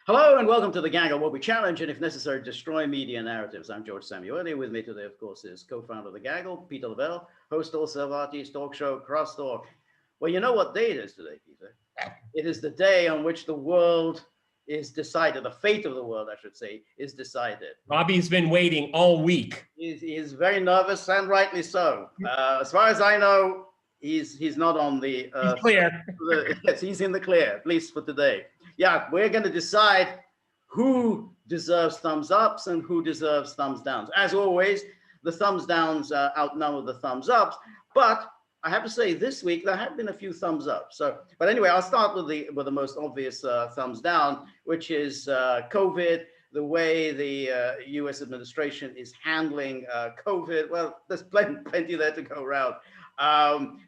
Hello and welcome to the Gang, where we challenge and, if necessary, destroy media narratives. I'm George Samueli. With me today, of course, is co-founder of the Gaggle, Peter Lavelle, host also of RT's talk show, Crosstalk. Well, you know what day it is today, Peter? It is the day on which the world is decided. The fate of the world, I should say, is decided. Bobby's been waiting all week. He is very nervous, and rightly so. As far as I know, he's not on the... He's clear. Yes, he's in the clear, at least for today. Yeah, we're going to decide who deserves thumbs ups and who deserves thumbs downs. As always, the thumbs downs outnumber the thumbs ups, but I have to say this week there have been a few thumbs up. But anyway, I'll start with the most obvious thumbs down, which is COVID. The way the U.S. administration is handling COVID. Well, there's plenty there to go around.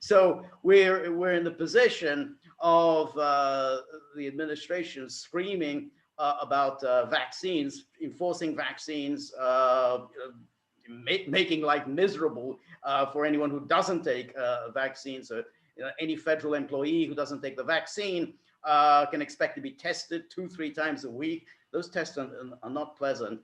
So we're in the position of the administration screaming about vaccines, enforcing vaccines, making life miserable for anyone who doesn't take vaccines. So any federal employee who doesn't take the vaccine can expect to be tested 2-3 times a week. Those tests are not pleasant.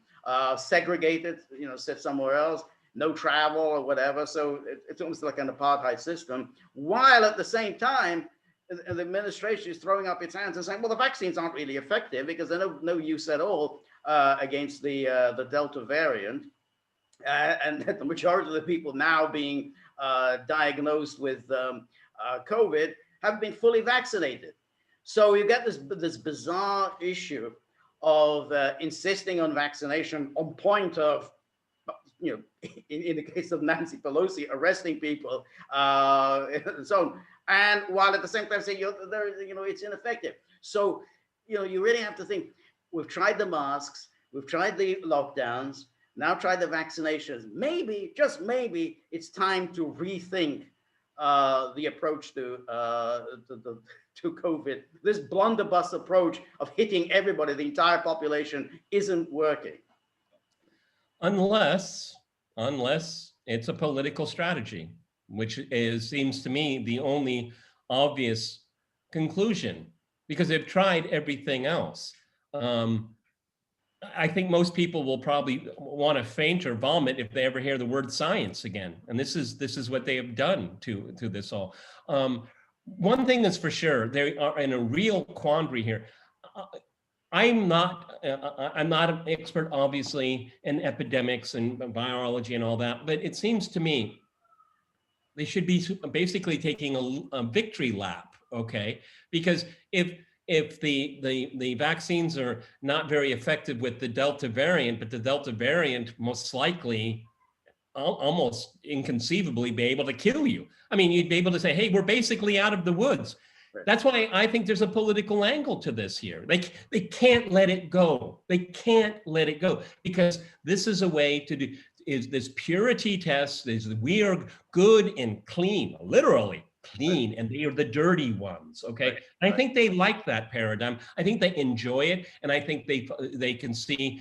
Segregated, set somewhere else. No travel or whatever. So it's almost like an apartheid system, while at the same time, the administration is throwing up its hands and saying, well, the vaccines aren't really effective because they're no use at all against the Delta variant. And the majority of the people now being diagnosed with COVID have been fully vaccinated. So you get this bizarre issue of insisting on vaccination on point of, in the case of Nancy Pelosi, arresting people and so on. And while at the same time saying, it's ineffective. So, you really have to think, we've tried the masks, we've tried the lockdowns, now try the vaccinations. Maybe, just maybe, it's time to rethink the approach to COVID. This blunderbuss approach of hitting everybody, the entire population, isn't working. Unless it's a political strategy, which seems to me the only obvious conclusion, because they've tried everything else. I think most people will probably want to faint or vomit if they ever hear the word science again. And this is what they have done to this all. One thing that's for sure, they are in a real quandary here. I'm not an expert, obviously, in epidemics and biology and all that, but it seems to me they should be basically taking a victory lap, okay? Because if the vaccines are not very effective with the Delta variant, but the Delta variant most likely, almost inconceivably, be able to kill you. I mean, you'd be able to say, hey, we're basically out of the woods. Right. That's why I think there's a political angle to this here. They can't let it go. They can't let it go, because this is a way to do, is this purity test, we are good and clean, literally clean, and they are the dirty ones, okay? Right. And I think they like that paradigm. I think they enjoy it, and I think they can see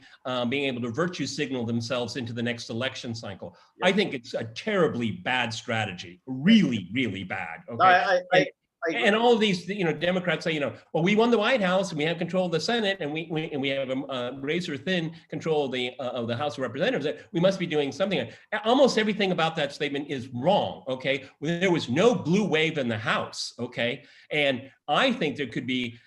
being able to virtue signal themselves into the next election cycle. Yep. I think it's a terribly bad strategy, really, really bad, okay? And all of these, Democrats say, well, we won the White House and we have control of the Senate, and we have a razor thin control of the House of Representatives. We must be doing something. Almost everything about that statement is wrong. Okay, there was no blue wave in the House. Okay, and I think there could be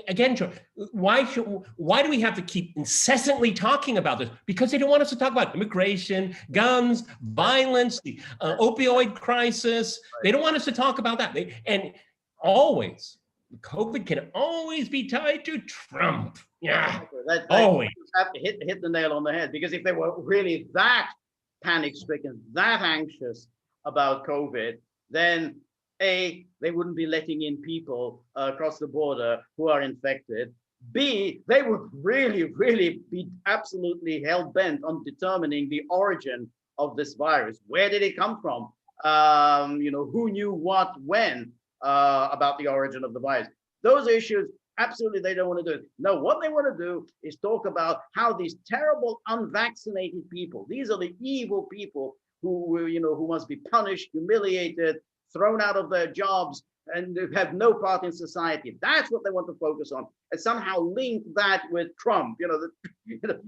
again. Why do we have to keep incessantly talking about this? Because they don't want us to talk about immigration, guns, violence, the opioid crisis. They don't want us to talk about that. Always, COVID can always be tied to Trump. Yeah, always. Have to hit the nail on the head, because if they were really that panic-stricken, that anxious about COVID, then A, they wouldn't be letting in people across the border who are infected. B, they would really, really be absolutely hell-bent on determining the origin of this virus. Where did it come from? Who knew what, when? About the origin of the virus. Those issues, absolutely, they don't want to do it. No, what they want to do is talk about how these terrible unvaccinated people, these are the evil people who must be punished, humiliated, thrown out of their jobs and have no part in society. That's what they want to focus on, and somehow link that with Trump.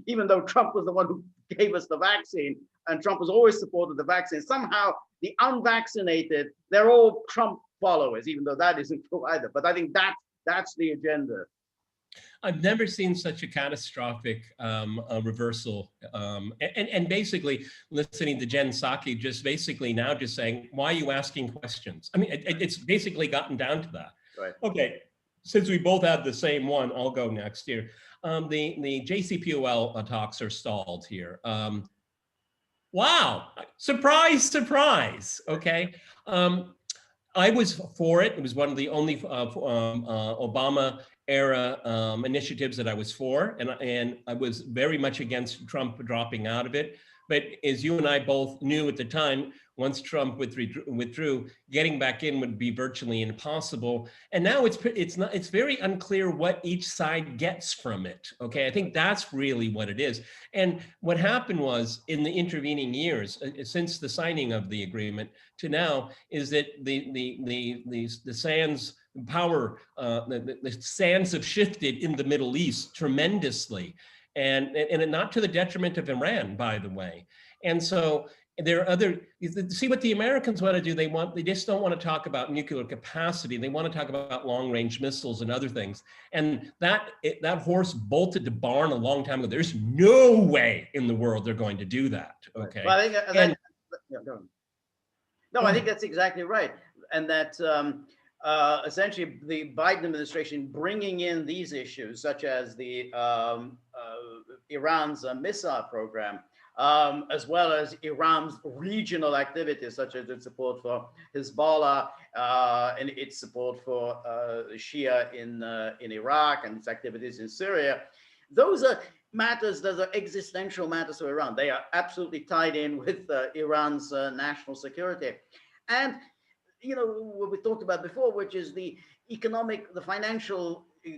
Even though Trump was the one who gave us the vaccine, and Trump has always supported the vaccine, somehow the unvaccinated, they're all Trump followers, even though that isn't true either. But I think that's the agenda. I've never seen such a catastrophic reversal. And basically listening to Jen Psaki just basically now just saying, why are you asking questions? I mean, it's basically gotten down to that. Right. Okay, since we both had the same one, I'll go next here. The JCPOA talks are stalled here. Wow, surprise, surprise, okay? I was for it. It was one of the only Obama era initiatives that I was for, and I was very much against Trump dropping out of it. But as you and I both knew at the time, once Trump withdrew, getting back in would be virtually impossible. And now it's very unclear what each side gets from it. Okay, I think that's really what it is. And what happened was in the intervening years, since the signing of the agreement to now, is that the sands power, the sands have shifted in the Middle East tremendously. And not to the detriment of Iran, by the way. And so there are other, see what the Americans want to do. They just don't want to talk about nuclear capacity. They want to talk about long range missiles and other things. And that horse bolted the barn a long time ago. There's no way in the world they're going to do that. Okay. Well, I think that's exactly right. And that essentially the Biden administration bringing in these issues, such as the Iran's missile program, as well as Iran's regional activities, such as its support for Hezbollah and its support for Shia in Iraq and its activities in Syria. Those are matters that are existential matters for Iran. They are absolutely tied in with Iran's national security. And what we talked about before, which is the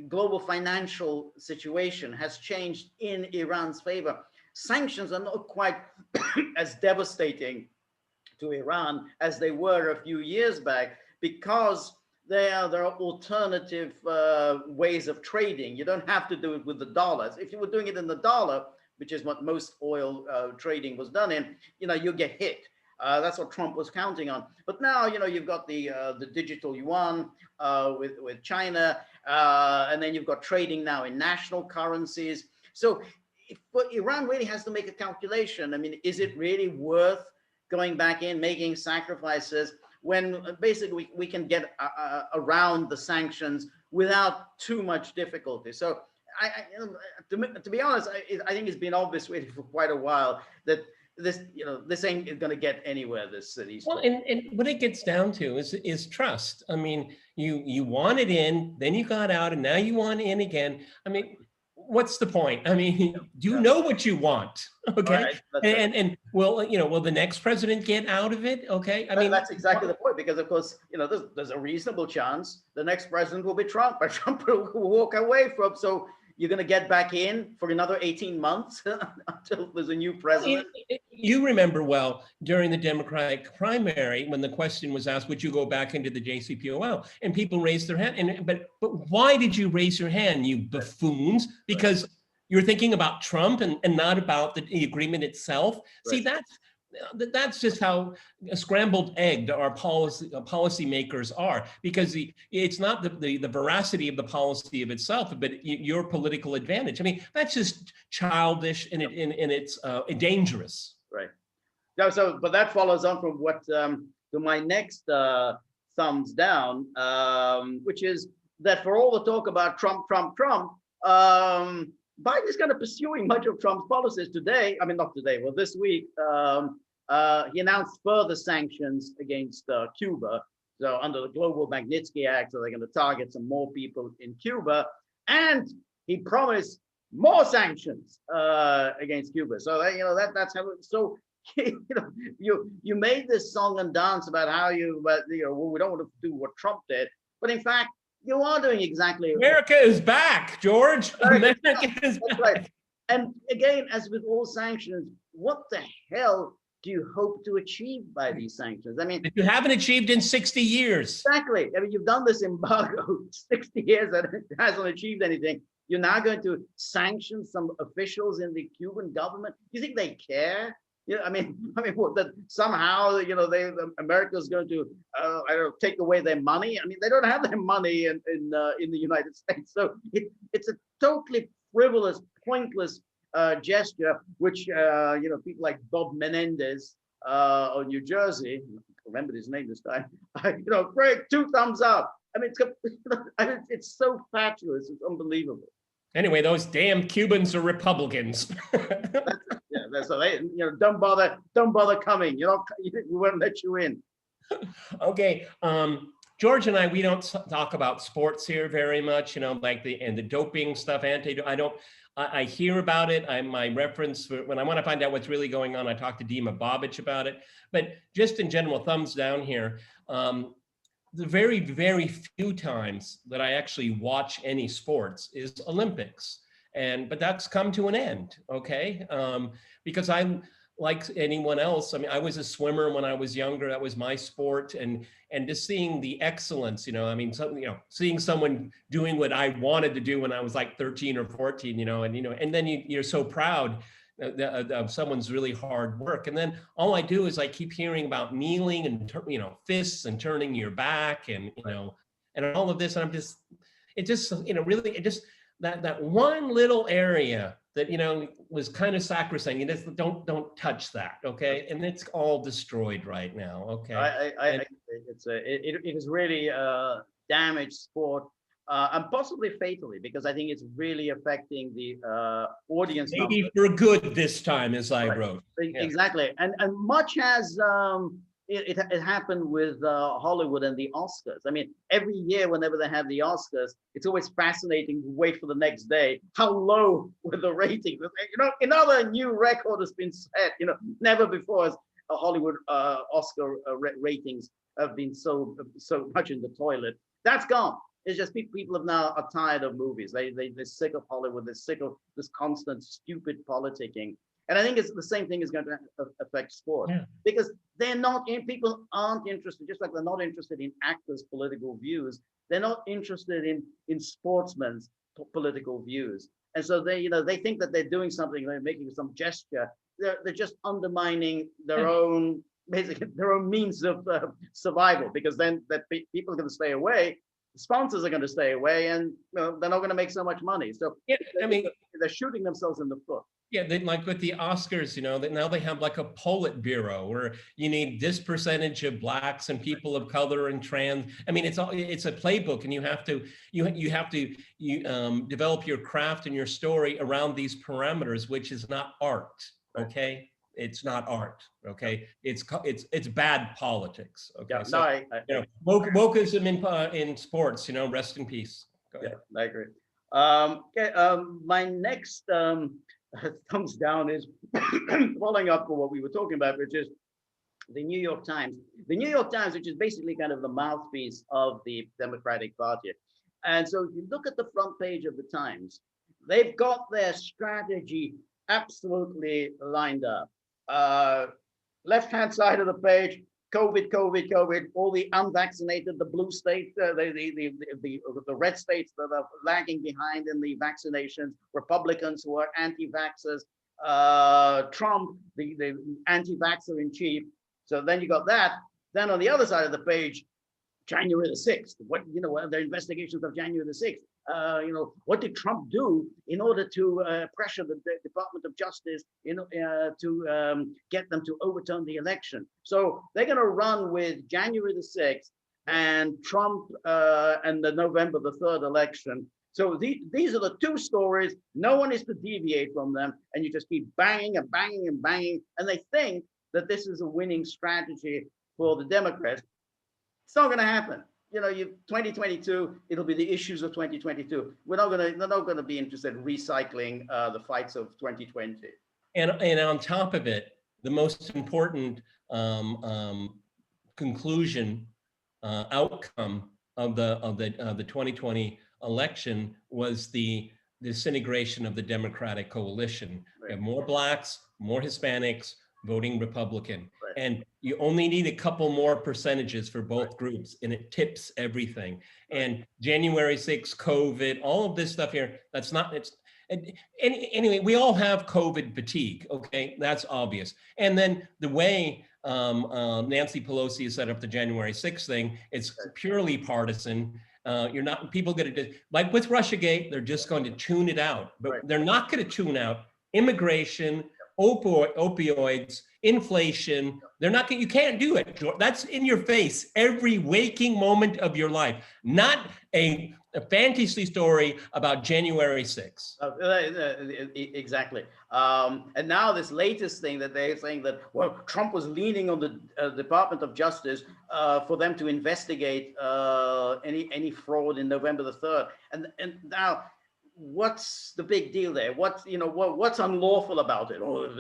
global financial situation has changed in Iran's favor. Sanctions are not quite as devastating to Iran as they were a few years back, because there are alternative ways of trading. You don't have to do it with the dollars. If you were doing it in the dollar, which is what most oil trading was done in, you get hit. That's what Trump was counting on. But now, you've got the digital yuan with China, and then you've got trading now in national currencies. So but Iran really has to make a calculation. I mean, is it really worth going back in, making sacrifices, when basically we can get around the sanctions without too much difficulty? So to be honest, I think it's been obvious really for quite a while that this ain't going to get anywhere. Well, and what it gets down to is trust. I mean, you wanted in, then you got out, and now you want in again. I mean, what's the point? I mean, do you know what you want? Okay, right. And will the next president get out of it? Okay, I mean, that's exactly the point, because of course, there's a reasonable chance the next president will be Trump, but Trump will walk away from. So you're going to get back in for another 18 months until there's a new president. You remember well during the Democratic primary when the question was asked, would you go back into the JCPOA? And people raised their hand. But why did you raise your hand, you buffoons? Because you're thinking about Trump and not about the agreement itself. Right. See, that's just how scrambled egged our policymakers are, because it's not the veracity of the policy of itself, but your political advantage. I mean, that's just childish and it's dangerous. Right. No, but that follows on from what to my next thumbs down, which is that for all the talk about Trump, Biden is kind of pursuing much of Trump's policies today. I mean, not today, well, this week. He announced further sanctions against Cuba. So under the Global Magnitsky Act, so they're going to target some more people in Cuba. And he promised more sanctions against Cuba. So that's how. So you made this song and dance about how we don't want to do what Trump did, but in fact you are doing exactly. America is back, George. America is back. Right. And again, as with all sanctions, what the hell do you hope to achieve by these sanctions? I mean, that you haven't achieved in 60 years. exactly. I mean, you've done this embargo 60 years and it hasn't achieved anything. You're now going to sanction some officials in the Cuban government. Do you think they care? Yeah, I mean, what, that somehow, America's going to, I don't know, take away their money. I mean, they don't have their money in the United States. So it's a totally frivolous, pointless gesture, which people like Bob Menendez of New Jersey, I remember his name this time, great, 2 thumbs up. I mean, it's so fatuous, it's unbelievable. Anyway, those damn Cubans are Republicans. So they, don't bother coming. We won't let you in. Okay, George and I, we don't talk about sports here very much. Like the doping stuff. I hear about it. My reference when I want to find out what's really going on, I talk to Dima Babic about it. But just in general, thumbs down here. The very, very few times that I actually watch any sports is Olympics. But that's come to an end, okay? Because I'm like anyone else. I mean, I was a swimmer when I was younger. That was my sport. And just seeing the excellence, seeing someone doing what I wanted to do when I was like 13 or 14, and then you're so proud of someone's really hard work. And then all I do is I keep hearing about kneeling and, fists and turning your back and all of this. And that one little area that, was kind of sacrosanct. You just don't touch that. Okay. And it's all destroyed right now. Okay. It is really damaged sport. And possibly fatally, because I think it's really affecting the audience. Maybe numbers. For good this time, as I wrote. Exactly. And much as it happened with Hollywood and the Oscars. I mean, every year, whenever they have the Oscars, it's always fascinating to wait for the next day. How low were the ratings? Another new record has been set. Never before has a Hollywood Oscar ratings have been so much in the toilet. That's gone. It's just people are tired of movies. They're sick of Hollywood. They're sick of this constant stupid politicking. And I think it's the same thing is going to affect sport, because people aren't interested, just like they're not interested in actors' political views. They're not interested in sportsmen's political views. And so they think that they're doing something, they're making some gesture. They're just undermining their own, basically their own means of survival, because then people are going to stay away. Sponsors are going to stay away, and they're not going to make so much money. So they're shooting themselves in the foot. Yeah, like with the Oscars, that now they have like a Politburo where you need this percentage of blacks and people of color and trans. I mean, it's a playbook, and you have to develop your craft and your story around these parameters, which is not art. Okay. It's not art, okay? It's bad politics, okay? Yeah, so, wokeism in sports, rest in peace. Go ahead. I agree. My next thumbs down is following up on what we were talking about, which is the New York Times. The New York Times, which is basically kind of the mouthpiece of the Democratic Party. And so if you look at the front page of the Times, they've got their strategy absolutely lined up. Left-hand side of the page, COVID, all the unvaccinated, the blue states, the red states that are lagging behind in the vaccinations, Republicans who are anti-vaxxers, Trump, the anti-vaxxer in chief. So then you got that. Then on the other side of the page, January the 6th, the investigations of January the 6th. What did Trump do in order to pressure the Department of Justice to get them to overturn the election? So they're going to run with January the 6th and Trump and the November the 3rd election. So these are the two stories. No one is to deviate from them. And you just keep banging and banging and banging. And they think that this is a winning strategy for the Democrats. It's not going to happen. 2022, it'll be the issues of 2022. They're not going to be interested in recycling the fights of 2020. And on top of it, the most important conclusion, outcome of the 2020 election was the disintegration of the Democratic coalition. Right. We have more blacks, more Hispanics, voting Republican. Right. And you only need a couple more percentages for both groups, and it tips everything. And January 6th, COVID, all of this stuff here, that's not, it's, anyway, we all have COVID fatigue, okay? That's obvious. And then the way Nancy Pelosi has set up the January 6th thing, it's purely partisan. You're not, people going to, like with Russiagate, they're just going to tune it out, but they're not going to tune out immigration, opioids, inflation. They're not going, you can't do it. That's in your face every waking moment of your life, not a fantasy story about January 6th. Exactly. And now this latest thing that they're saying that, well, Trump was leaning on the Department of Justice for them to investigate any fraud in November the 3rd. And now, what's the big deal there? What's unlawful about it? Oh,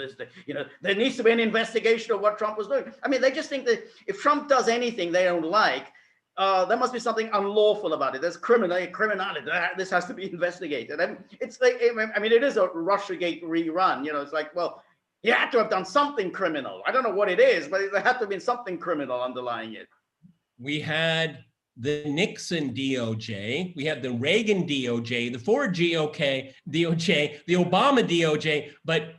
there needs to be an investigation of what Trump was doing. I mean, they just think that if Trump does anything they don't like, there must be something unlawful about it. There's criminality. This has to be investigated. And it's like, I mean, it is a Russiagate rerun. It's like, well, he had to have done something criminal. I don't know what it is, but there had to have been something criminal underlying it. We had the Nixon DOJ, we had the Reagan DOJ, the Ford DOJ, the Obama DOJ, but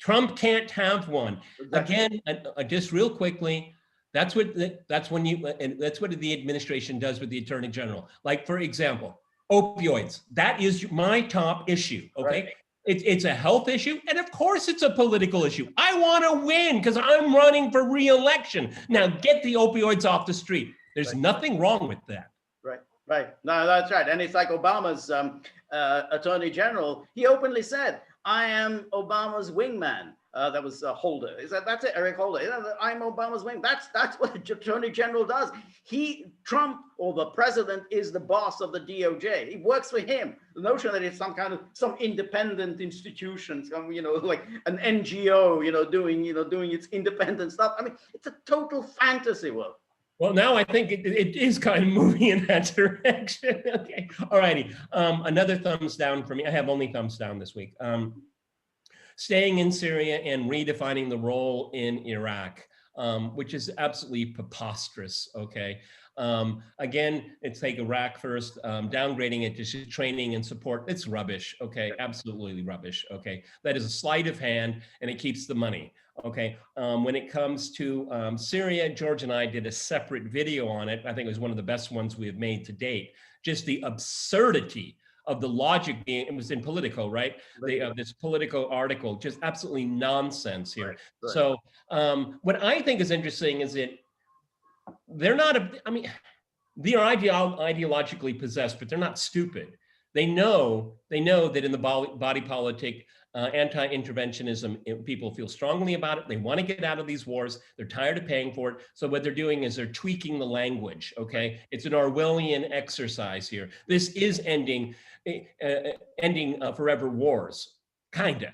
Trump can't have one. Again, just real quickly, that's what the administration does with the Attorney General. Like, for example, opioids. That is my top issue. Okay. Right. It's a health issue, and of course it's a political issue. I want to win because I'm running for re-election. Now get the opioids off the street. There's nothing wrong with that. Right. No, that's right. And it's like Obama's Attorney General. He openly said, "I am Obama's wingman." That was Holder. That's it, Eric Holder. I'm Obama's wing. That's what the Attorney General does. Trump, or the president, is the boss of the DOJ. He works for him. The notion that it's some independent institution, like an NGO, doing its independent stuff. I mean, it's a total fantasy world. Well, now I think it is kind of moving in that direction. Okay. All righty. Another thumbs down for me. I have only thumbs down this week. Staying in Syria and redefining the role in Iraq, which is absolutely preposterous. Okay. Again, it's like Iraq first, downgrading it to training and support. It's rubbish. Okay. Absolutely rubbish. Okay. That is a sleight of hand, and it keeps the money. Okay. When it comes to Syria, George and I did a separate video on it. I think it was one of the best ones we have made to date. Just the absurdity of the logic being, it was in Politico, right? This Politico article, just absolutely nonsense here. Right. So what I think is interesting is that they're not, they are ideologically possessed, but they're not stupid. They know that in the body politic, anti-interventionism, people feel strongly about it. They want to get out of these wars. They're tired of paying for it. So what they're doing is they're tweaking the language. Okay, it's an Orwellian exercise here. This is ending forever wars, kinda.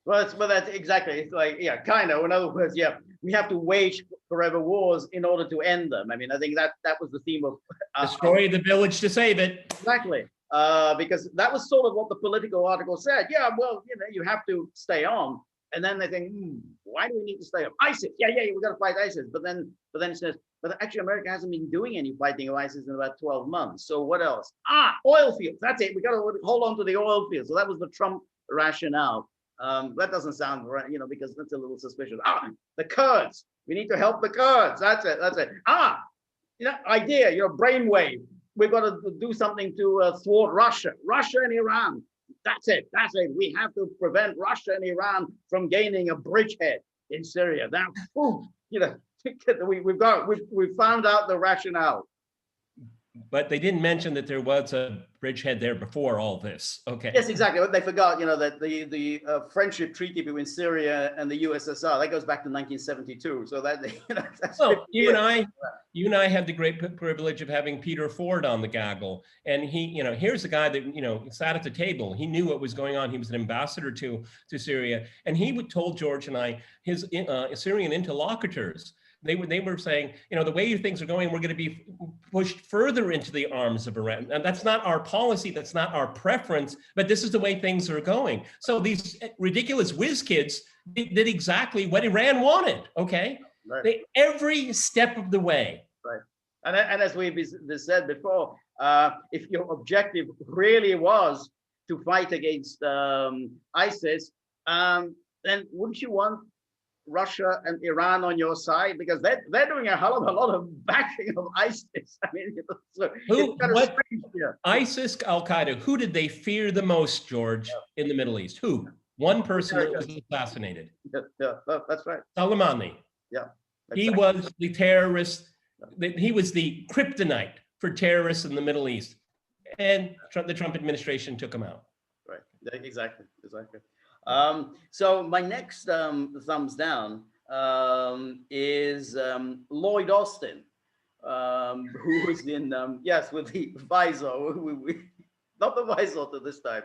Well, that's exactly. It's like, yeah, kinda. In other words, yeah, we have to wage forever wars in order to end them. I mean, I think that was the theme of destroy the village to save it. Exactly. Because that was sort of what the Politico article said. Yeah, well, you have to stay on. And then they think, why do we need to stay on? ISIS, yeah, we got to fight ISIS. But then it says, but actually America hasn't been doing any fighting of ISIS in about 12 months. So what else? Oil fields, that's it. We got to hold on to the oil fields. So that was the Trump rationale. That doesn't sound right, because that's a little suspicious. The Kurds, we need to help the Kurds. That's it. Idea, brainwave. We've got to do something to thwart Russia and Iran. That's it. We have to prevent Russia and Iran from gaining a bridgehead in Syria. Now, we've found out the rationale. But they didn't mention that there was a bridgehead there before all this. Okay. Yes, exactly. They forgot, that the friendship treaty between Syria and the USSR, that goes back to 1972. So that, that's you and I had the great privilege of having Peter Ford on the gaggle. And he, here's a guy that, sat at the table. He knew what was going on. He was an ambassador to Syria. And he told George and I, his Syrian interlocutors, They were saying, you know, the way things are going, we're going to be pushed further into the arms of Iran. And that's not our policy. That's not our preference. But this is the way things are going. So these ridiculous whiz kids did exactly what Iran wanted. Okay, Right. Every step of the way. Right. And as we've said before, if your objective really was to fight against ISIS, then wouldn't you want Russia and Iran on your side, because they're doing a hell of a lot of backing of ISIS. I mean, so it's kind of strange here. ISIS, Al Qaeda, who did they fear the most, George, in the Middle East? Who? One person that was assassinated. Yeah, that's right. Soleimani. Yeah, exactly. He was the terrorist. He was the kryptonite for terrorists in the Middle East, and the Trump administration took him out. Right. Exactly. So my next thumbs down is Lloyd Austin, who was in, yes, with the visor, not the visor to this time.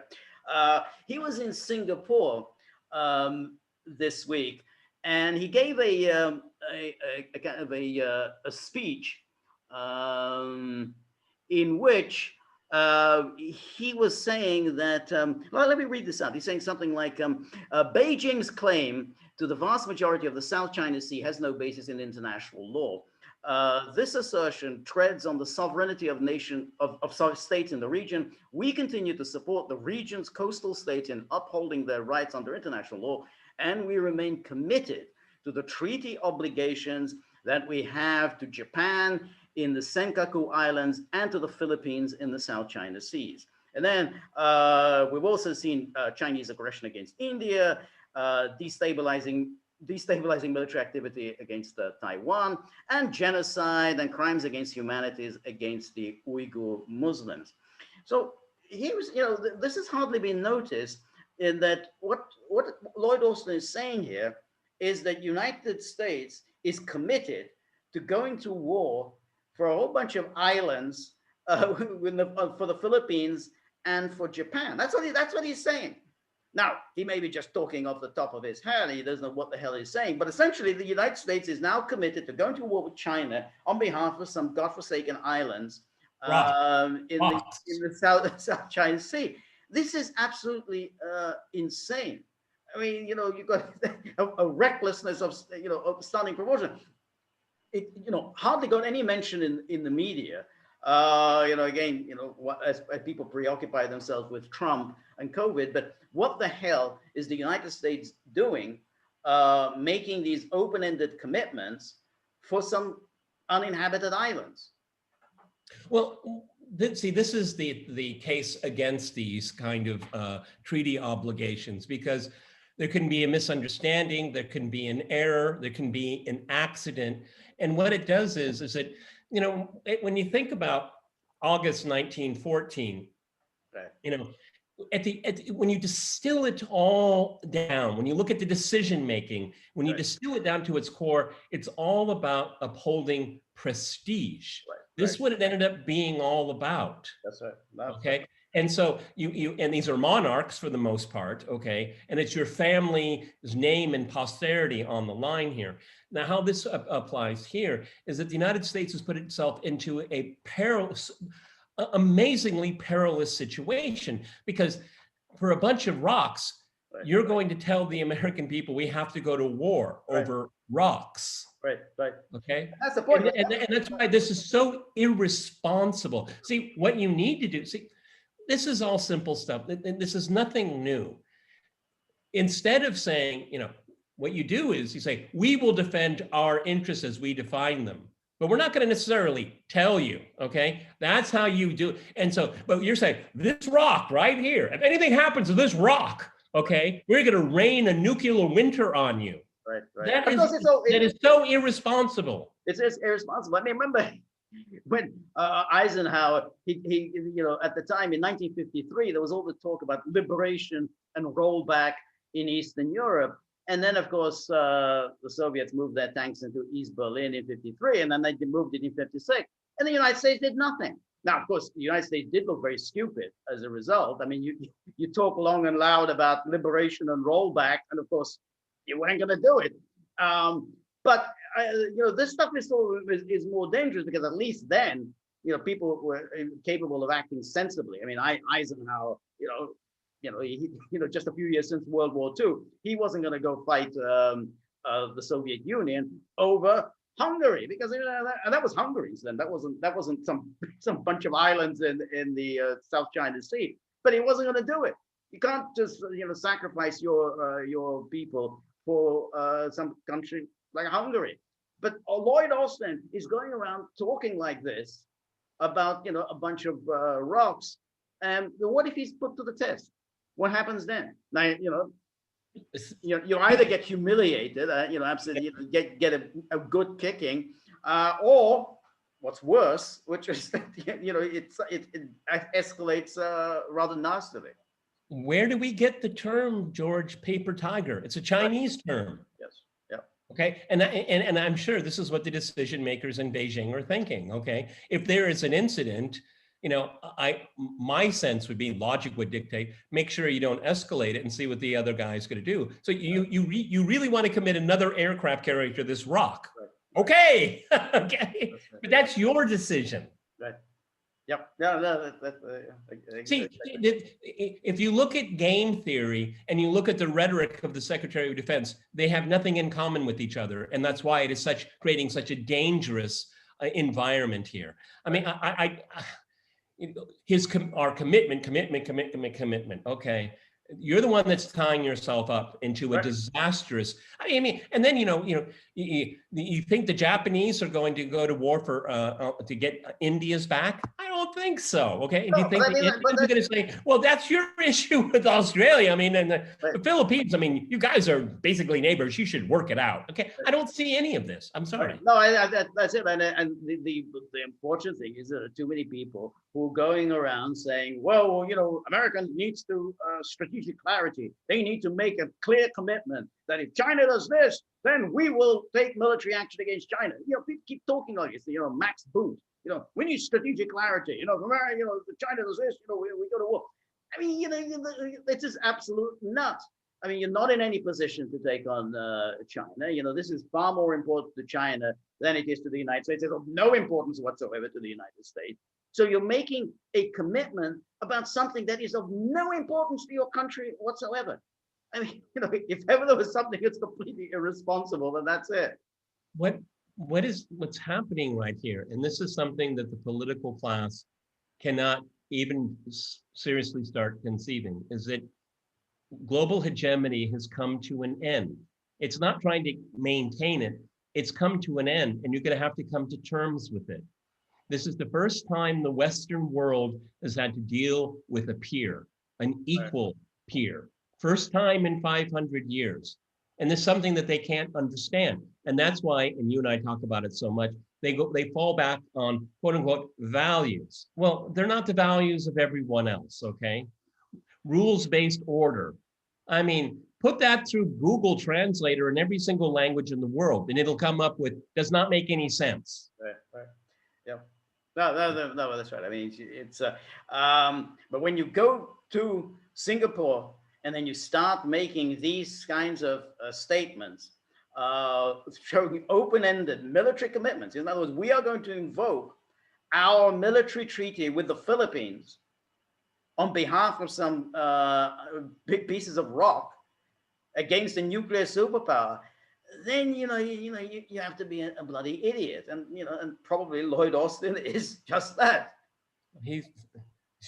He was in Singapore this week, and he gave a kind of a speech in which he was saying that, well, let me read this out. He's saying something like, Beijing's claim to the vast majority of the South China Sea has no basis in international law. This assertion treads on the sovereignty of states in the region. We continue to support the region's coastal states in upholding their rights under international law, and we remain committed to the treaty obligations that we have to Japan in the Senkaku Islands and to the Philippines in the South China Seas. And then we've also seen Chinese aggression against India, destabilizing military activity against Taiwan, and genocide and crimes against humanities against the Uyghur Muslims. So here's, this has hardly been noticed, in that what Lloyd Austin is saying here is that United States is committed to going to war for a whole bunch of islands for the Philippines and for Japan. That's what he's saying. Now, he may be just talking off the top of his head. He doesn't know what the hell he's saying. But essentially, the United States is now committed to going to war with China on behalf of some godforsaken islands in the South China Sea. This is absolutely insane. I mean, you've got a recklessness of stunning proportion. It hardly got any mention in the media. Again, as people preoccupy themselves with Trump and COVID, but what the hell is the United States doing, making these open-ended commitments for some uninhabited islands? Well, this is the case against these kind of treaty obligations, because there can be a misunderstanding, there can be an error, there can be an accident. And what it does is that, when you think about August 1914, right. When you distill it all down, when you look at the decision making, when you distill it down to its core, it's all about upholding prestige. Right. This is what it ended up being all about. That's right. Okay. And so and these are monarchs for the most part, okay? And it's your family's name and posterity on the line here. Now, how this applies here is that the United States has put itself into a amazingly perilous situation, because for a bunch of rocks, you're going to tell the American people we have to go to war over rocks. Right. Okay. That's the point. And that's why this is so irresponsible. See, what you need to do, this is all simple stuff. This is nothing new. Instead of saying, what you do is you say, we will defend our interests as we define them, but we're not going to necessarily tell you, okay? That's how you do it. And so, but you're saying, this rock right here, if anything happens to this rock, okay, we're going to rain a nuclear winter on you. Right. That is so irresponsible. It's irresponsible. I mean, remember when Eisenhower, he at the time in 1953, there was all the talk about liberation and rollback in Eastern Europe. And then, of course, the Soviets moved their tanks into East Berlin in 53, and then they moved it in 56. And the United States did nothing. Now, of course, the United States did look very stupid as a result. I mean, you talk long and loud about liberation and rollback, and of course, you weren't going to do it. But this stuff is more dangerous because at least then, people were capable of acting sensibly. I mean, Eisenhower, just a few years since World War II, he wasn't going to go fight the Soviet Union over Hungary, because that was Hungary's then. That wasn't some bunch of islands in the South China Sea. But he wasn't going to do it. You can't just sacrifice your people for some country like Hungary. But Lloyd Austin is going around talking like this about a bunch of rocks. And what if he's put to the test? What happens then? Now you either get humiliated, absolutely get a good kicking, or what's worse, which is it escalates rather nastily. Where do we get the term, George, paper tiger? It's a Chinese term. Yes. Yeah. Okay. And I'm sure this is what the decision makers in Beijing are thinking. Okay. If there is an incident, my sense would be, logic would dictate, make sure you don't escalate it and see what the other guy is going to do. So you really want to commit another aircraft carrier to this rock. Right. Okay. Okay. Right. But that's your decision. Right. Yep. No, See, if you look at game theory and you look at the rhetoric of the Secretary of Defense, they have nothing in common with each other. And that's why it is creating such a dangerous environment here. I mean, our commitment. Okay. You're the one that's tying yourself up into a disastrous. I mean, and then you think the Japanese are going to go to war to get India's back? I don't think so. Okay, and do you think the Indians are going to say, "Well, that's your issue with Australia"? I mean, and the Philippines. I mean, you guys are basically neighbors. You should work it out. Okay, I don't see any of this. I'm sorry. No, that's it. And the unfortunate thing is that there are too many people who are going around saying, "Well, America needs to strategic clarity. They need to make a clear commitment that if China does this, then we will take military action against China." People keep talking like it's Max Booth. We need strategic clarity. If America, China does this, we go to war. I mean, it's just absolute nuts. I mean, you're not in any position to take on China. This is far more important to China than it is to the United States. It's of no importance whatsoever to the United States. So you're making a commitment about something that is of no importance to your country whatsoever. I mean, if ever there was something that's completely irresponsible, then that's it. What's happening right here, and this is something that the political class cannot even seriously start conceiving, is that global hegemony has come to an end. It's not trying to maintain it. It's come to an end, and you're going to have to come to terms with it. This is the first time the Western world has had to deal with a peer, an equal peer. First time in 500 years. And this is something that they can't understand. And that's why, and you and I talk about it so much, they fall back on quote unquote values. Well, they're not the values of everyone else, okay? Rules-based order. I mean, put that through Google Translator in every single language in the world, and it'll come up with, does not make any sense. Right. Yeah. No, that's right. I mean, it's but when you go to Singapore and then you start making these kinds of statements, showing open-ended military commitments. In other words, we are going to invoke our military treaty with the Philippines on behalf of some big pieces of rock against a nuclear superpower. Then you have to be a bloody idiot, and and probably Lloyd Austin is just that. He's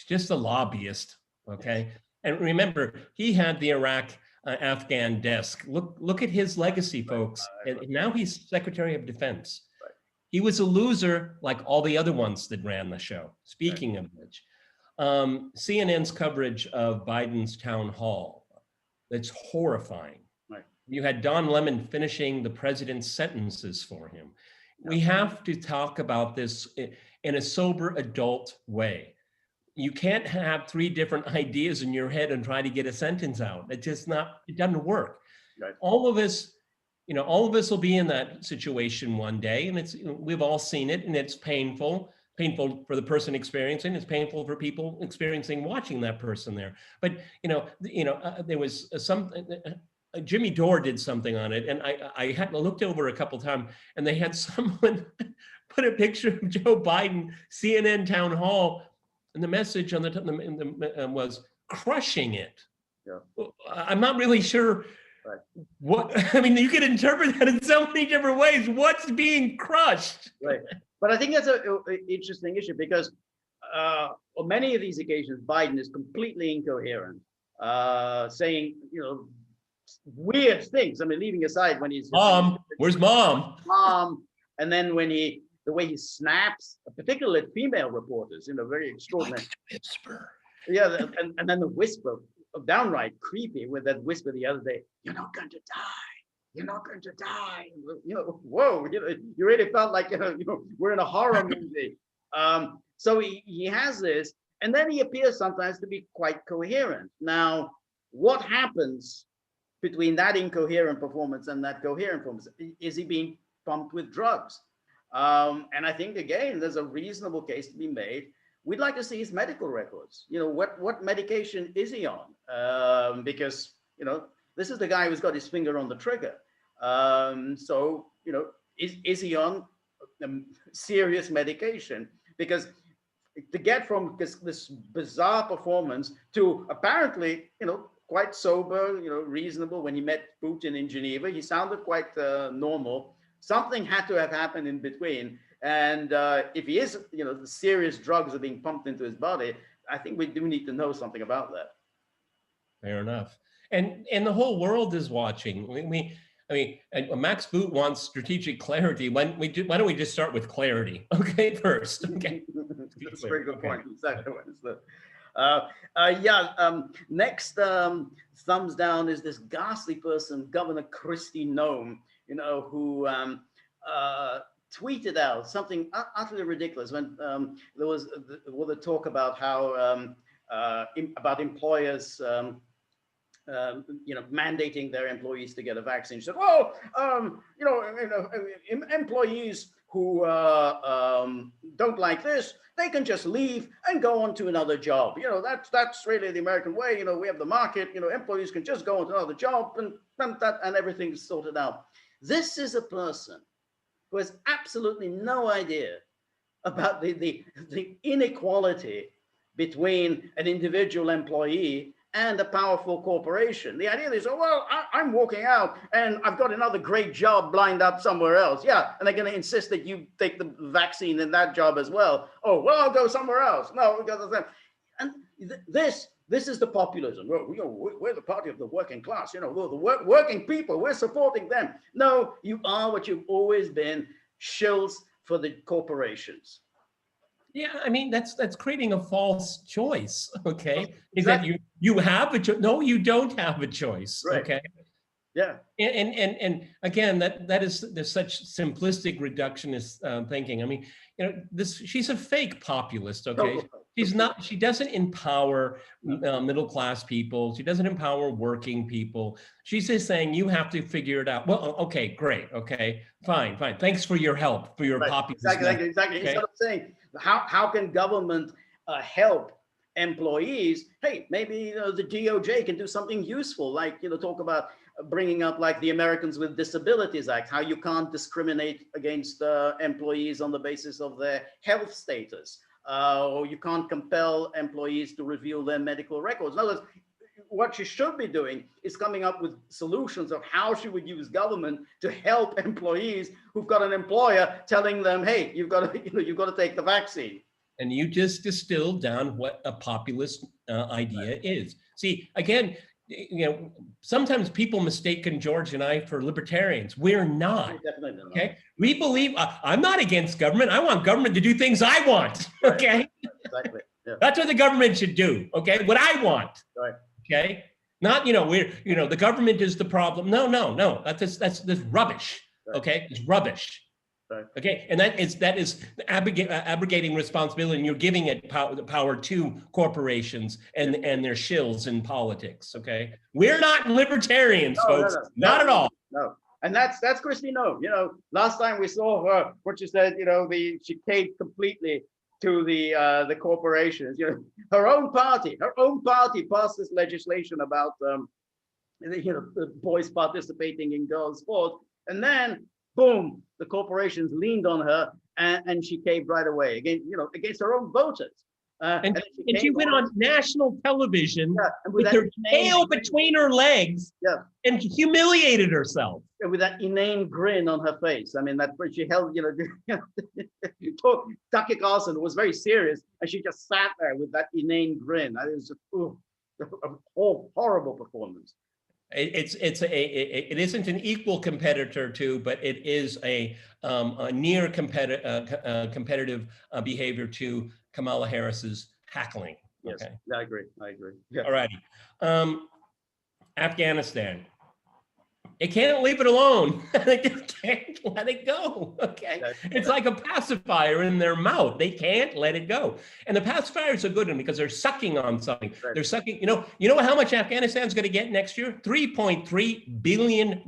just a lobbyist, okay. And remember, he had the Afghan desk. Look at his legacy, folks. And now he's Secretary of Defense. Right. He was a loser like all the other ones that ran the show. Speaking of which, CNN's coverage of Biden's town hall, it's horrifying. You had Don Lemon finishing the president's sentences for him. We have to talk about this in a sober adult way. You can't have three different ideas in your head and try to get a sentence out. It doesn't work. Right. All of us will be in that situation one day, and we've all seen it, and it's painful for the person experiencing. It's painful for people watching that person there. But there was Jimmy Dore did something on it, and I had looked over a couple times, and they had someone put a picture of Joe Biden, CNN town hall, and the message on the was crushing it. Yeah. I'm not really sure Right. what, I mean, you could interpret that in so many different ways. What's being crushed? Right. But I think that's an interesting issue because on many of these occasions, Biden is completely incoherent, saying, weird things. I mean, leaving aside when he's Mom, where's mom? Mom, and then when the way he snaps, particularly at female reporters, very extraordinary. Whisper. Yeah, and then the whisper, downright creepy, with that whisper the other day, "You're not going to die. You're not going to die." Whoa, you really felt like we're in a horror movie. So he has this, and then he appears sometimes to be quite coherent. Now, what happens between that incoherent performance and that coherent performance? Is he being pumped with drugs? And I think, again, there's a reasonable case to be made. We'd like to see his medical records. What medication is he on? Because, this is the guy who's got his finger on the trigger. So, is he on serious medication? Because to get from this bizarre performance to apparently, quite sober, reasonable, when he met Putin in Geneva, he sounded quite normal. Something had to have happened in between. And if he is, the serious drugs are being pumped into his body, I think we do need to know something about that. Fair enough. And the whole world is watching. Max Boot wants strategic clarity. Why don't we just start with clarity? Okay, first. Okay. That's a very good point. Exactly what is that? Next thumbs down is this ghastly person, Governor Kristi Noem, who tweeted out something utterly ridiculous when there was the talk about how about employers mandating their employees to get a vaccine. She said, "Well, employees who don't like this, they can just leave and go on to another job. That's really the American way. We have the market. Employees can just go on to another job, and everything's sorted out." This is a person who has absolutely no idea about the inequality between an individual employee and a powerful corporation. The idea is, I'm walking out and I've got another great job lined up somewhere else. Yeah, and they're going to insist that you take the vaccine in that job as well. Oh, well, I'll go somewhere else. No, because of that. And this is the populism. Well, we're the party of the working class. The working people. We're supporting them. No, you are what you've always been: shills for the corporations. Yeah, I mean, that's creating a false choice. Okay, exactly. Is that you have a choice? No, you don't have a choice. Right. Okay. Yeah. And again, there's such simplistic reductionist thinking. I mean, she's a fake populist. Okay. She's not. She doesn't empower middle class people. She doesn't empower working people. She's just saying you have to figure it out. Well, okay, great. Okay, fine. Thanks for your help, for your populist. Exactly. Okay? Instead of saying how can government help employees? Hey, maybe the DOJ can do something useful, like talk about bringing up like the Americans with Disabilities Act, how you can't discriminate against employees on the basis of their health status. Or you can't compel employees to reveal their medical records. In other words, what she should be doing is coming up with solutions of how she would use government to help employees who've got an employer telling them, "Hey, you've got to take the vaccine." And you just distilled down what a populist idea is. See, again, sometimes people mistaken George and I for libertarians. We're not. Definitely not. Okay, we believe I'm not against government. I want government to do things I want. Okay, exactly. Yeah. That's what the government should do. Okay, what I want. Right. Okay, not we're the government is the problem. No. That's rubbish. Right. Okay, it's rubbish. Right. Okay, and that is abrogating responsibility, and you're giving it power to corporations and their shills in politics. Okay, we're not libertarians, folks. Not at all. No, and that's Kristi Noem. Last time we saw her, what she said, she caved completely to the corporations. Her own party passed this legislation about the boys participating in girls' sport, and then boom, the corporations leaned on her, and she caved right away against her own voters. And she went on national television with her tail between her legs and humiliated herself. And with that inane grin on her face. I mean, that when she held, Tucker Carlson was very serious, and she just sat there with that inane grin. It was just a horrible performance. It isn't an equal competitor to, but it is a near competitive behavior to Kamala Harris's hackling. Yes, okay. I agree. Yeah. All righty. Afghanistan. It can't leave it alone. They can't let it go. Okay. It's like a pacifier in their mouth. They can't let it go. And the pacifiers are good one because they're sucking on something. Right. They're sucking, you know how much Afghanistan's going to get next year? $3.3 billion,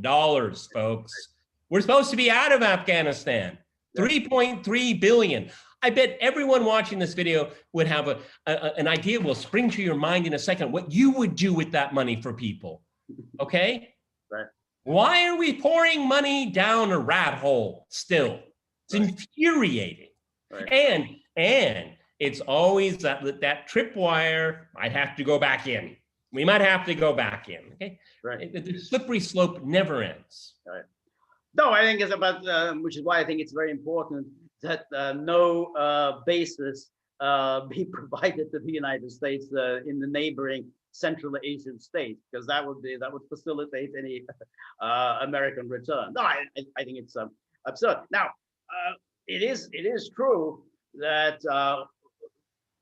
folks. We're supposed to be out of Afghanistan. $3.3 billion. I bet everyone watching this video would have an idea will spring to your mind in a second what you would do with that money for people. Okay? Right. Why are we pouring money down a rat hole still? It's infuriating. Right. And it's always that tripwire might have to go back in. We might have to go back in. Okay. Right. The slippery slope never ends. Right. No, I think it's about, which is why I think it's very important that no bases be provided to the United States in the neighboring Central Asian states, because that would facilitate any American return. No, I think it's absurd. Now, it is true that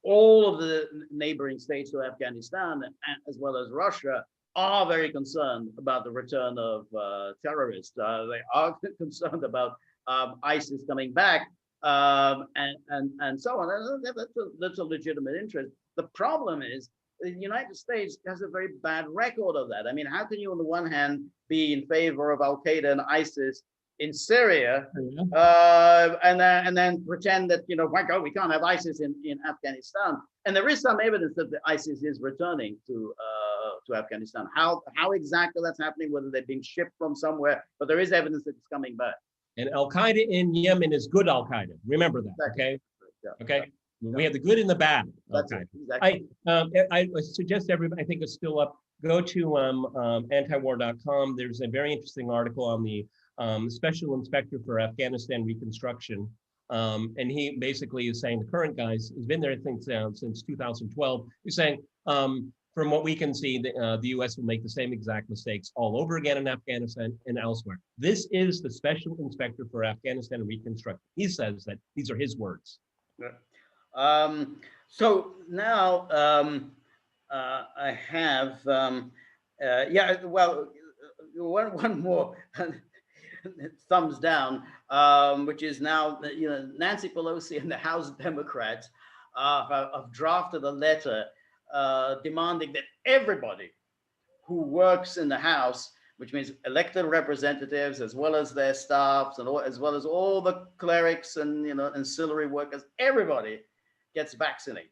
all of the neighboring states to Afghanistan, as well as Russia, are very concerned about the return of terrorists. They are concerned about ISIS coming back, and so on. That's a legitimate interest. The problem is, the United States has a very bad record of that. I mean, how can you, on the one hand, be in favor of Al Qaeda and ISIS in Syria, and then pretend that my God, we can't have ISIS in Afghanistan? And there is some evidence that the ISIS is returning to Afghanistan. How exactly that's happening, whether they're being shipped from somewhere, but there is evidence that it's coming back. And Al Qaeda in Yemen is good Al Qaeda. Remember that, okay? Okay. Yeah. We have the good and the bad. Okay. Exactly. I suggest everybody, I think it's still up, go to antiwar.com. There's a very interesting article on the Special Inspector for Afghanistan Reconstruction. And he basically is saying the current guys, he's been there, I think, since 2012. He's saying, from what we can see, the US will make the same exact mistakes all over again in Afghanistan and elsewhere. This is the Special Inspector for Afghanistan Reconstruction. He says that these are his words. Yeah. So now I have, one more thumbs down, which is now, Nancy Pelosi and the House Democrats have drafted a letter demanding that everybody who works in the House, which means elected representatives, as well as their staffs, and as well as all the clerics and ancillary workers, everybody gets vaccinated.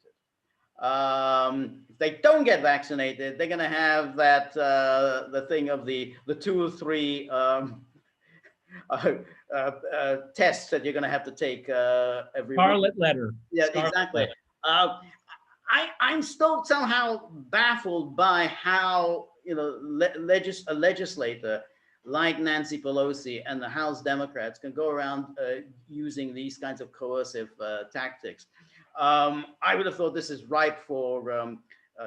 If they don't get vaccinated, they're going to have that the thing of the 2 or 3 tests that you're going to have to take every Scarlet letter. Yeah, Scarlet exactly. Letter. I'm still somehow baffled by how a legislator like Nancy Pelosi and the House Democrats can go around using these kinds of coercive tactics. I would have thought this is ripe for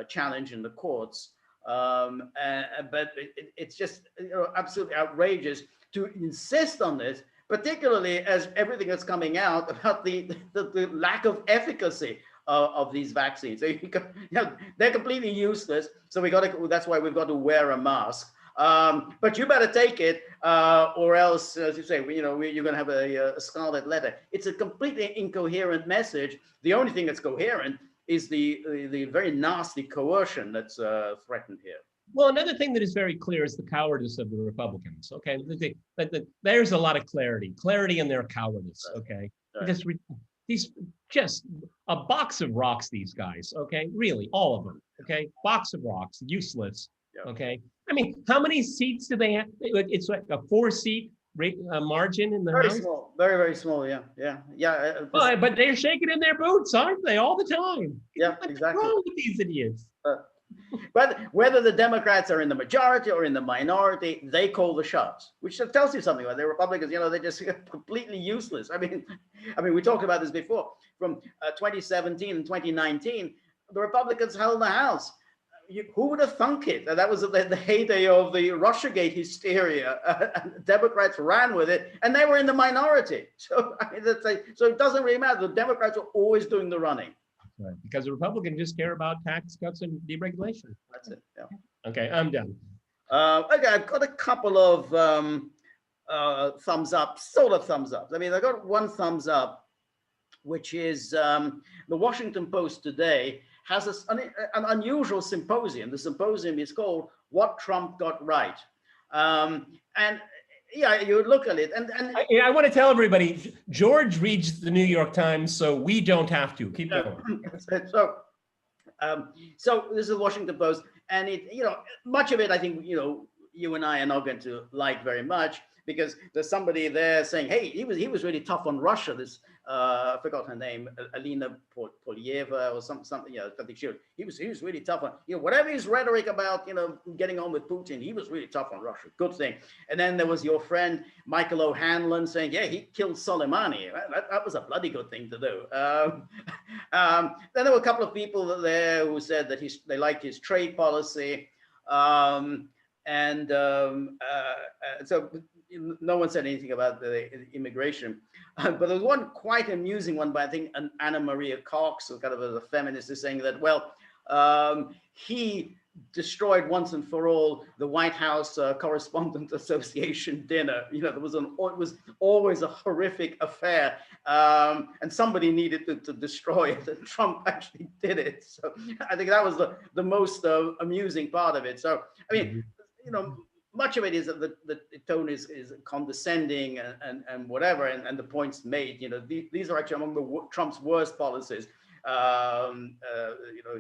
challenge in the courts, but it's just absolutely outrageous to insist on this, particularly as everything that's coming out about the lack of efficacy of these vaccines. So they're completely useless. So that's why we've got to wear a mask. But you better take it, or else, as you say, you're going to have a scarlet letter. It's a completely incoherent message. The only thing that's coherent is the very nasty coercion that's threatened here. Well, another thing that is very clear is the cowardice of the Republicans. Okay, there's a lot of clarity in their cowardice. Okay, because these just a box of rocks. These guys. Okay, really, all of them. Okay, box of rocks, useless. Okay. I mean, how many seats do they have? It's like a 4-seat margin in the Very House. small, very, very small. Yeah, yeah, yeah. Well, but they're shaking in their boots, aren't they, all the time? Yeah, What's exactly. wrong with these idiots? But whether the Democrats are in the majority or in the minority, they call the shots, which tells you something about the Republicans. You know, they're just completely useless. I mean, we talked about this before. From 2017 and 2019, the Republicans held the House. Who would have thunk it? That was the heyday of the Russiagate hysteria. And Democrats ran with it, and they were in the minority. So I mean, so it doesn't really matter. The Democrats are always doing the running. Right. Because the Republicans just care about tax cuts and deregulation. That's it. Yeah. Okay, I'm done. Okay, I've got a couple of thumbs up, sort of thumbs up. I mean, I got one thumbs up, which is the Washington Post today has an unusual symposium. The symposium is called "What Trump Got Right," and yeah, you look at it, and I want to tell everybody, George reads the New York Times, so we don't have to. Keep going. So this is the Washington Post, and it, much of it, I think, you and I are not going to like very much, because there's somebody there saying, hey, he was really tough on Russia. This I forgot her name, Alina Polyeva or something. I think he was really tough on, whatever his rhetoric about, getting on with Putin, he was really tough on Russia. Good thing. And then there was your friend Michael O'Hanlon saying, yeah, he killed Soleimani. That was a bloody good thing to do. Then there were a couple of people there who said that they liked his trade policy. So no one said anything about the immigration, but there was one quite amusing one by, I think, Anna Maria Cox, who kind of a feminist, is saying that, well, he destroyed once and for all the White House Correspondent Association dinner. It was always a horrific affair, and somebody needed to destroy it, and Trump actually did it. So I think that was the most amusing part of it. So I mean, much of it is that the tone is condescending and whatever, and the points made. These are actually among Trump's worst policies.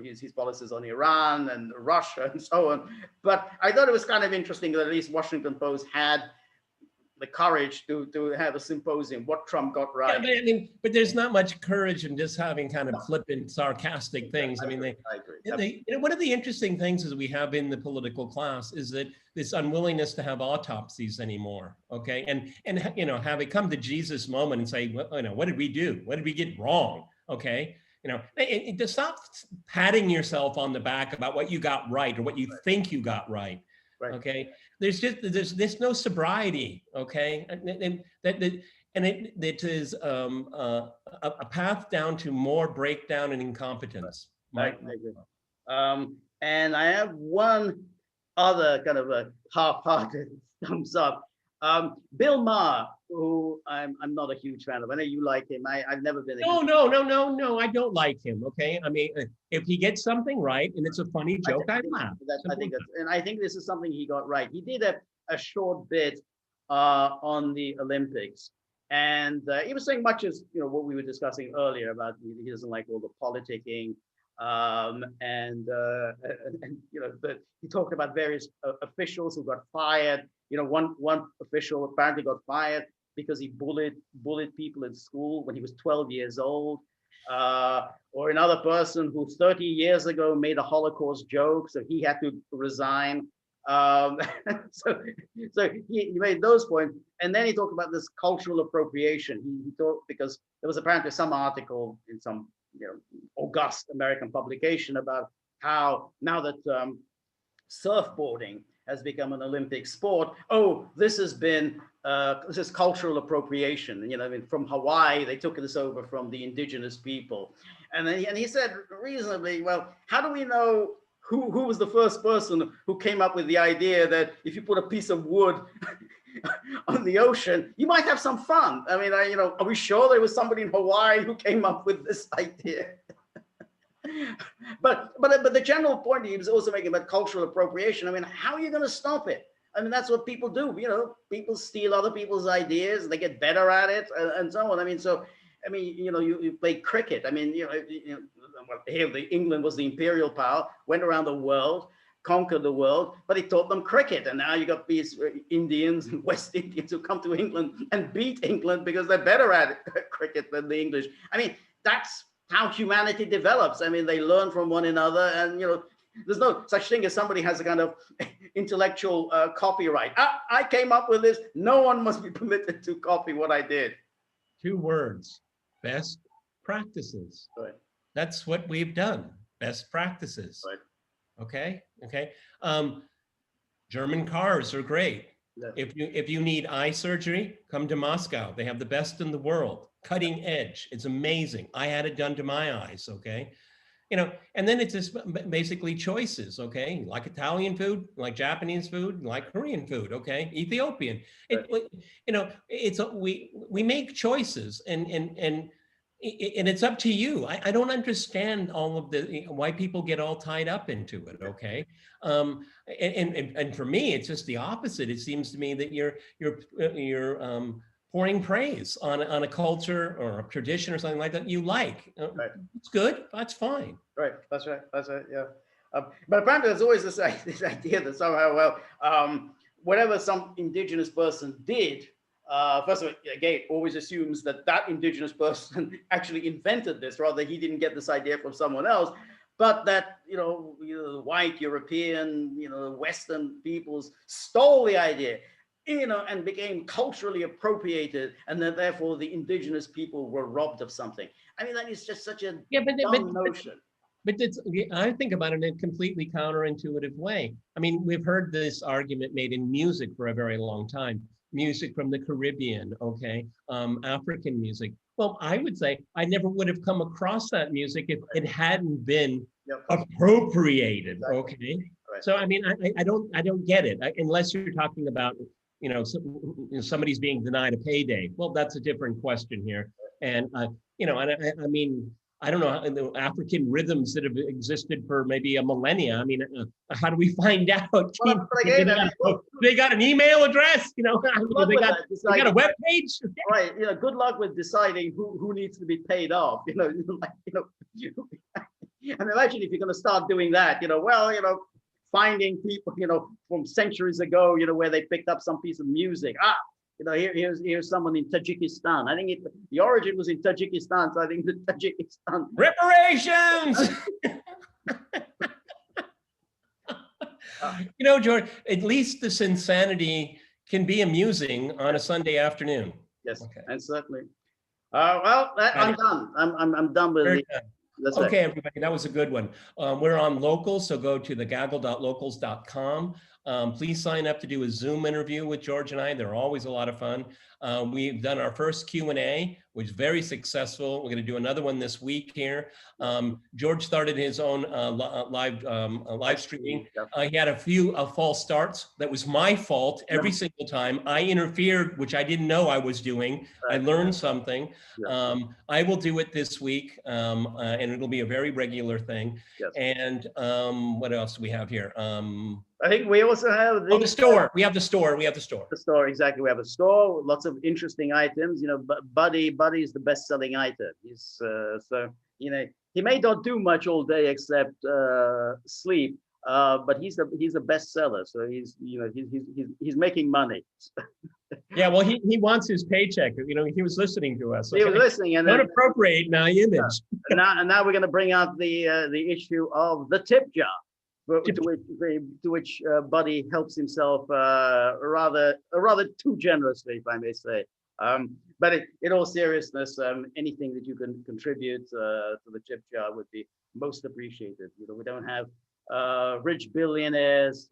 His policies on Iran and Russia and so on. But I thought it was kind of interesting that at least Washington Post had the courage to have a symposium, what Trump got right. Yeah, but there's not much courage in just having kind of flippant, sarcastic things. I agree. One of the interesting things is we have in the political class is that this unwillingness to have autopsies anymore. Okay, and have it come to Jesus moment and say, what did we do? What did we get wrong? Okay. To stop patting yourself on the back about what you got right or what you think you got right. Right. Okay. There's no sobriety. Okay. And it is a path down to more breakdown and incompetence. Right. I agree. And I have one other kind of a half-hearted thumbs up. Bill Maher, who I'm not a huge fan of. I know you like him. I've never been. No, I don't like him. Okay, I mean, if he gets something right and it's a funny joke, I laugh. I think this is something he got right. He did a short bit on the Olympics, and he was saying much as what we were discussing earlier about he doesn't like all the politicking. But he talked about various officials who got fired. One official apparently got fired because he bullied people in school when he was 12 years old. Or another person who 30 years ago made a Holocaust joke, so he had to resign. So he made those points, and then he talked about this cultural appropriation. He thought, because there was apparently some article in some august American publication about how now that surfboarding has become an Olympic sport, this is cultural appropriation. From Hawaii, they took this over from the indigenous people. And he said reasonably, well, how do we know who was the first person who came up with the idea that if you put a piece of wood on the ocean, you might have some fun? I mean, are we sure there was somebody in Hawaii who came up with this idea? But the general point he was also making about cultural appropriation, I mean, how are you going to stop it? I mean, that's what people do. People steal other people's ideas, they get better at it, and so on. I mean, you play cricket. I mean, England was the imperial power, went around the world, conquer the world, but he taught them cricket. And now you got these Indians and West Indians who come to England and beat England because they're better at cricket than the English. I mean, that's how humanity develops. I mean, they learn from one another, and there's no such thing as somebody has a kind of intellectual copyright. I came up with this. No one must be permitted to copy what I did. 2 words: best practices. Right. That's what we've done. Best practices. Right. Okay. German cars are great. Yeah. If you need eye surgery, come to Moscow. They have the best in the world, cutting edge. It's amazing. I had it done to my eyes. Okay. And then it's just basically choices. Okay. You like Italian food, you like Japanese food, you like Korean food. Okay. Ethiopian. We make choices, and it's up to you. I don't understand all of why people get all tied up into it. Okay. And for me, it's just the opposite. It seems to me that you're pouring praise on a culture or a tradition or something like that you like. Right. It's good. That's fine. Right. That's right. Yeah. But apparently there's always this idea that somehow, whatever some indigenous person did, first of all, again, always assumes that indigenous person actually invented this, rather he didn't get this idea from someone else, but that white European, Western peoples stole the idea, and became culturally appropriated, and that therefore the indigenous people were robbed of something. I mean, that is just such a dumb notion. But I think about it in a completely counterintuitive way. I mean, we've heard this argument made in music for a very long time. Music from the Caribbean, okay, African music. Well, I would say I never would have come across that music if it hadn't been appropriated, okay? Right. So I mean, I don't get it, unless you're talking about somebody's being denied a payday. Well, that's a different question here, and I mean, I don't know, the African rhythms that have existed for maybe a millennia. I mean, how do we find out? Well, they got an email address, they got a web page. Right, good luck with deciding who needs to be paid off. And imagine if you're going to start doing that, finding people, from centuries ago, where they picked up some piece of music. Here's someone in Tajikistan. I think the origin was in Tajikistan, so I think the Tajikistan reparations. George, at least this insanity can be amusing on a Sunday afternoon. Yes, okay. And certainly. I'm done. I'm done with it. Okay, everybody, that was a good one. We're on Locals, so go to thegaggle.locals.com. Please sign up to do a Zoom interview with George and I. They're always a lot of fun. We've done our first Q&A, which was very successful. We're going to do another one this week here. George started his own live streaming. He had a few false starts. That was my fault every single time. I interfered, which I didn't know I was doing. I learned something. I will do it this week, and it'll be a very regular thing. And what else do we have here? I think we also have the store. We have the store. The store, exactly. We have a store, lots of interesting items. Buddy is the best-selling item. He's he may not do much all day except sleep, but he's a bestseller. So he's making money. Yeah, well, he wants his paycheck. He was listening to us. Okay? He was listening, and don't appropriate my image. And now we're going to bring out the issue of the tip jar. To which Buddy helps himself rather too generously, if I may say. But in all seriousness, anything that you can contribute to the tip jar would be most appreciated. We don't have rich billionaires,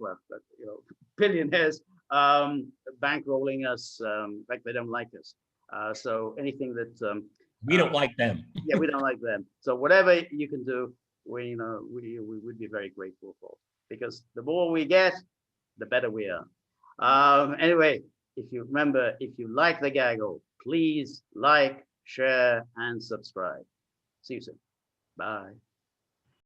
billionaires bankrolling us. In fact, they don't like us. So anything that we don't like them. Yeah, we don't like them. So whatever you can do, we would be very grateful for, because the more we get, the better we are. Anyway, if you like the Gaggle, please like, share, and subscribe. See you soon. Bye.